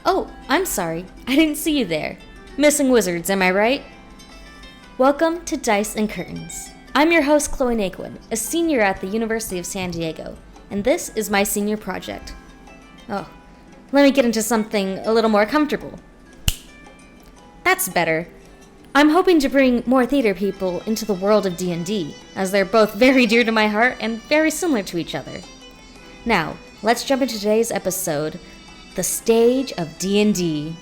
Oh, I'm sorry. I didn't see you there. Missing wizards, am I right? Welcome to Dice and Curtains. I'm your host, Chloe Naquin, a senior at the University of San Diego, and this is my senior project. Oh, let me get into something a little more comfortable. That's better. I'm hoping to bring more theater people into the world of D&D, as they're both very dear to my heart and very similar to each other. Now, let's jump into today's episode, The Stage of D&D.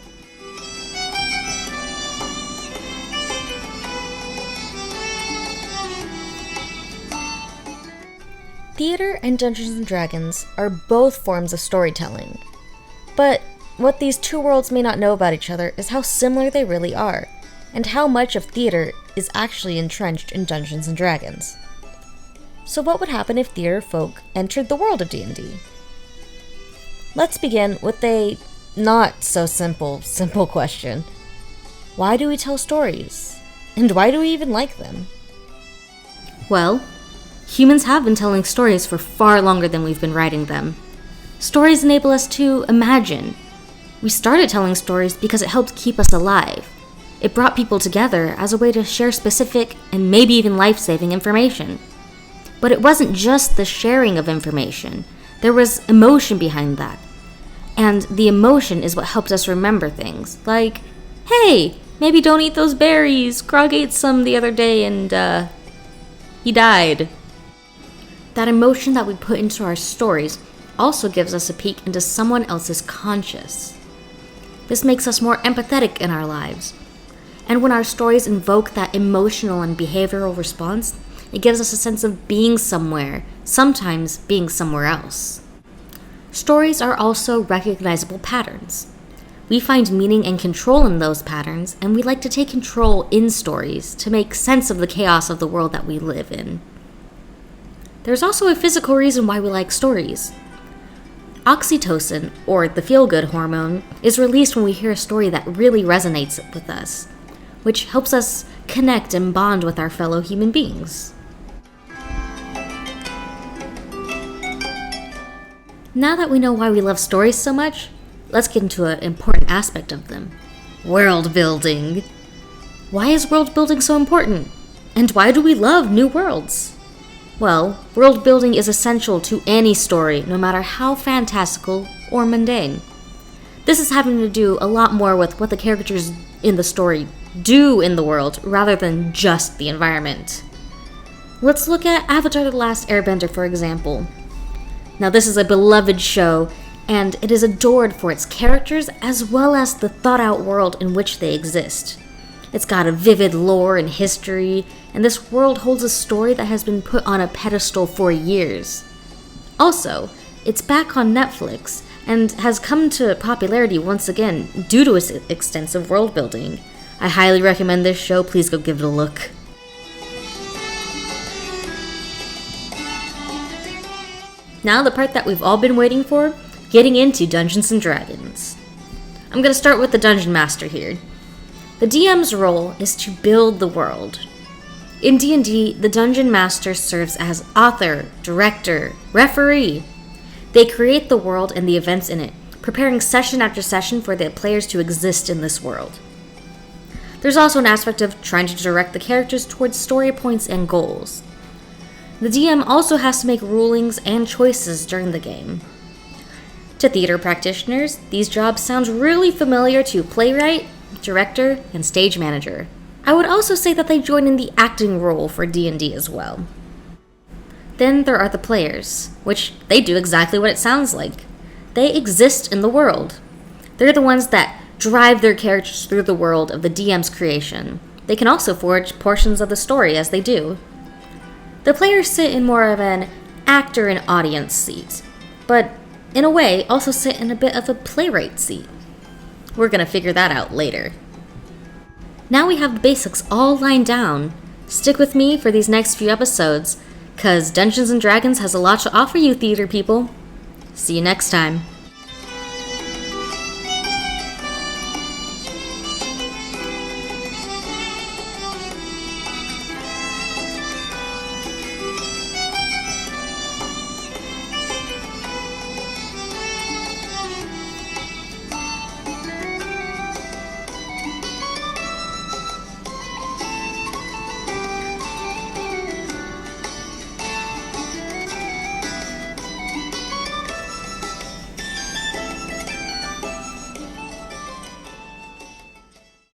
Theater and Dungeons & Dragons are both forms of storytelling. But what these two worlds may not know about each other is how similar they really are, and how much of theater is actually entrenched in Dungeons & Dragons. So what would happen if theater folk entered the world of D&D? Let's begin with a not-so-simple question. Why do we tell stories? And why do we even like them? Well, humans have been telling stories for far longer than we've been writing them. Stories enable us to imagine. We started telling stories because it helped keep us alive. It brought people together as a way to share specific and maybe even life-saving information. But it wasn't just the sharing of information. There was emotion behind that. And the emotion is what helped us remember things. Like, hey, maybe don't eat those berries. Krog ate some the other day and, he died. That emotion that we put into our stories also gives us a peek into someone else's conscious. This makes us more empathetic in our lives. And when our stories invoke that emotional and behavioral response, it gives us a sense of being somewhere, sometimes being somewhere else. Stories are also recognizable patterns. We find meaning and control in those patterns, and we like to take control in stories to make sense of the chaos of the world that we live in. There's also a physical reason why we like stories. Oxytocin, or the feel-good hormone, is released when we hear a story that really resonates with us, which helps us connect and bond with our fellow human beings. Now that we know why we love stories so much, let's get into an important aspect of them. World building. Why is world building so important? And why do we love new worlds? Well, world building is essential to any story, no matter how fantastical or mundane. This is having to do a lot more with what the characters in the story do in the world, rather than just the environment. Let's look at Avatar: The Last Airbender, for example. Now, this is a beloved show, and it is adored for its characters as well as the thought-out world in which they exist. It's got a vivid lore and history, and this world holds a story that has been put on a pedestal for years. Also, it's back on Netflix, and has come to popularity once again due to its extensive world building. I highly recommend this show. Please go give it a look. Now the part that we've all been waiting for, getting into Dungeons & Dragons. I'm going to start with the Dungeon Master here. The DM's role is to build the world. In D&D, the Dungeon Master serves as author, director, referee. They create the world and the events in it, preparing session after session for the players to exist in this world. There's also an aspect of trying to direct the characters towards story points and goals. The DM also has to make rulings and choices during the game. To theater practitioners, these jobs sound really familiar to playwright, director, and stage manager. I would also say that they join in the acting role for D&D as well. Then there are the players, which they do exactly what it sounds like. They exist in the world. They're the ones that drive their characters through the world of the DM's creation. They can also forge portions of the story as they do. The players sit in more of an actor and audience seat, but in a way also sit in a bit of a playwright seat. We're gonna figure that out later. Now we have the basics all lined down. Stick with me for these next few episodes, cause Dungeons & Dragons has a lot to offer you, theater people. See you next time.